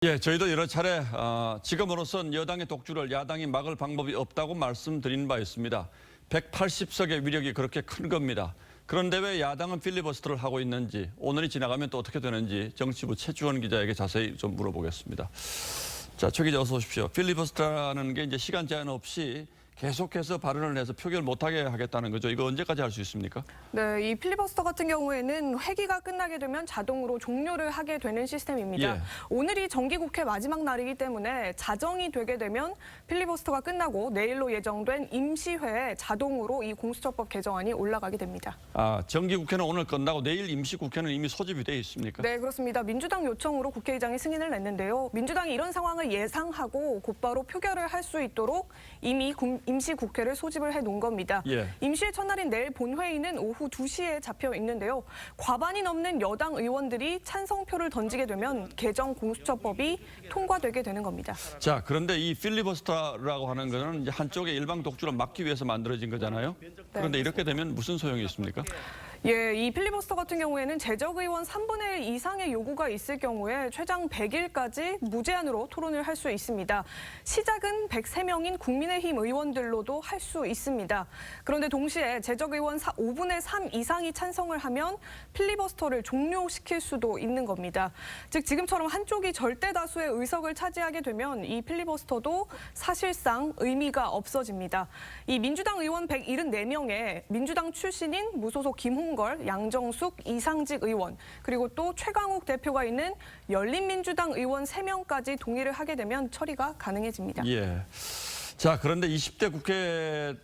예, 저희도 여러 차례 지금으로선 여당의 독주를 야당이 막을 방법이 없다고 말씀드린 바 있습니다. 180석의 위력이 그렇게 큰 겁니다. 그런데 왜 야당은 필리버스터를 하고 있는지, 오늘이 지나가면 또 어떻게 되는지 정치부 최주원 기자에게 자세히 좀 물어보겠습니다. 자, 최 기자 어서 오십시오. 필리버스터라는 게 이제 시간 제한 없이 계속해서 발언을 해서 표결 못하게 하겠다는 거죠. 이거 언제까지 할 수 있습니까? 네, 이 필리버스터 같은 경우에는 회기가 끝나게 되면 자동으로 종료를 하게 되는 시스템입니다. 예. 오늘이 정기국회 마지막 날이기 때문에 자정이 되게 되면 필리버스터가 끝나고 내일로 예정된 임시회에 자동으로 이 공수처법 개정안이 올라가게 됩니다. 정기국회는 오늘 끝나고 내일 임시국회는 이미 소집이 돼 있습니까? 네, 그렇습니다. 민주당 요청으로 국회의장이 승인을 냈는데요. 민주당이 이런 상황을 예상하고 곧바로 표결을 할 수 있도록 이미 임시국회를 소집을 해놓은 겁니다. 예. 임시회 첫날인 내일 본회의는 오후 2시에 잡혀 있는데요. 과반이 넘는 여당 의원들이 찬성표를 던지게 되면 개정 공수처법이 통과되게 되는 겁니다. 자, 그런데 이 필리버스터라고 하는 거는 이제 한쪽의 일방 독주를 막기 위해서 만들어진 거잖아요. 그런데 이렇게 되면 무슨 소용이 있습니까? 예, 이 필리버스터 같은 경우에는 재적 의원 3분의 1 이상의 요구가 있을 경우에 최장 100일까지 무제한으로 토론을 할 수 있습니다. 시작은 103명인 국민의힘 의원들로도 할 수 있습니다. 그런데 동시에 재적 의원 5분의 3 이상이 찬성을 하면 필리버스터를 종료시킬 수도 있는 겁니다. 즉 지금처럼 한쪽이 절대 다수의 의석을 차지하게 되면 이 필리버스터도 사실상 의미가 없어집니다. 이 민주당 의원 174명에 민주당 출신인 무소속 김홍걸, 양정숙, 이상직 의원, 그리고 또 최강욱 대표가 있는 열린민주당 의원 3명까지 동의를 하게 되면 처리가 가능해집니다. 예. 자, 그런데 20대 국회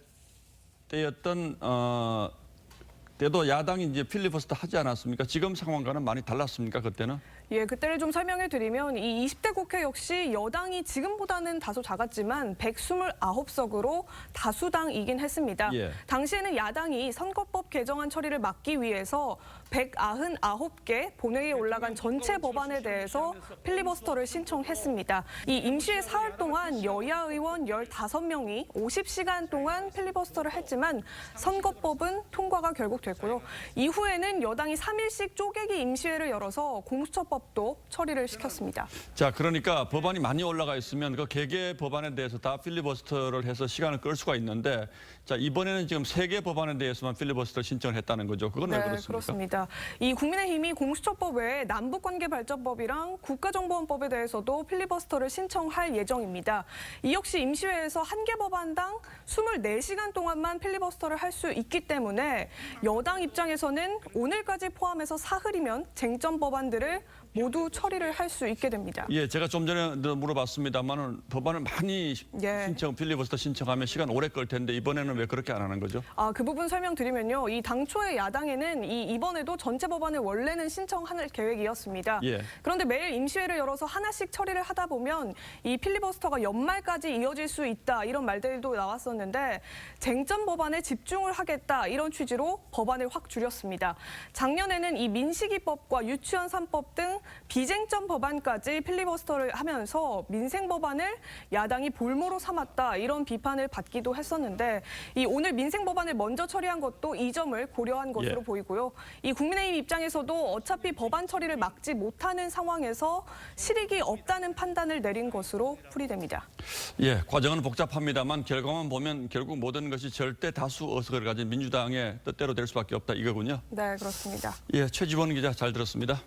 때였던 때도 야당이 이제 필리버스터 하지 않았습니까? 지금 상황과는 많이 달랐습니까? 그때는? 예, 그때를 좀 설명해 드리면 이 20대 국회 역시 여당이 지금보다는 다소 작았지만 129석으로 다수당이긴 했습니다. 예. 당시에는 야당이 선거법 개정안 처리를 막기 위해서 199개 본회의에 올라간 전체 법안에 대해서 필리버스터를 신청했습니다. 이 임시회 사흘 동안 여야 의원 15명이 50시간 동안 필리버스터를 했지만 선거법은 통과가 결국 됐고요. 이후에는 여당이 3일씩 쪼개기 임시회를 열어서 공수처법도 처리를 시켰습니다. 자, 그러니까 법안이 많이 올라가 있으면 그 개개 법안에 대해서 다 필리버스터를 해서 시간을 끌 수가 있는데, 자, 이번에는 지금 3개 법안에 대해서만 필리버스터 신청을 했다는 거죠. 그건 왜 그렇습니까? 그렇습니다. 이 국민의힘이 공수처법 외에 남북관계발전법이랑 국가정보원법에 대해서도 필리버스터를 신청할 예정입니다. 이 역시 임시회에서 한 개 법안당 24시간 동안만 필리버스터를 할 수 있기 때문에 여당 입장에서는 오늘까지 포함해서 사흘이면 쟁점 법안들을 모두 처리를 할 수 있게 됩니다. 예, 제가 좀 전에 물어봤습니다만 법안을 많이 필리버스터 신청하면 시간 오래 끌 텐데 이번에는 왜 그렇게 안 하는 거죠? 그 부분 설명드리면요. 이 당초에 야당에는 이번에도 전체 법안을 원래는 신청할 계획이었습니다. 예. 그런데 매일 임시회를 열어서 하나씩 처리를 하다 보면 이 필리버스터가 연말까지 이어질 수 있다 이런 말들도 나왔었는데 쟁점 법안에 집중을 하겠다 이런 취지로 법안을 확 줄였습니다. 작년에는 이 민식이법과 유치원 3법 등 비쟁점 법안까지 필리버스터를 하면서 민생 법안을 야당이 볼모로 삼았다 이런 비판을 받기도 했었는데 이 오늘 민생 법안을 먼저 처리한 것도 이 점을 고려한 것으로 보이고요. 이 국민의힘 입장에서도 어차피 법안 처리를 막지 못하는 상황에서 실익이 없다는 판단을 내린 것으로 풀이됩니다. 예, 과정은 복잡합니다만 결과만 보면 결국 모든 것이 절대 다수 의석을 가진 민주당의 뜻대로 될 수밖에 없다 이거군요. 네, 그렇습니다. 예, 최지원 기자 잘 들었습니다.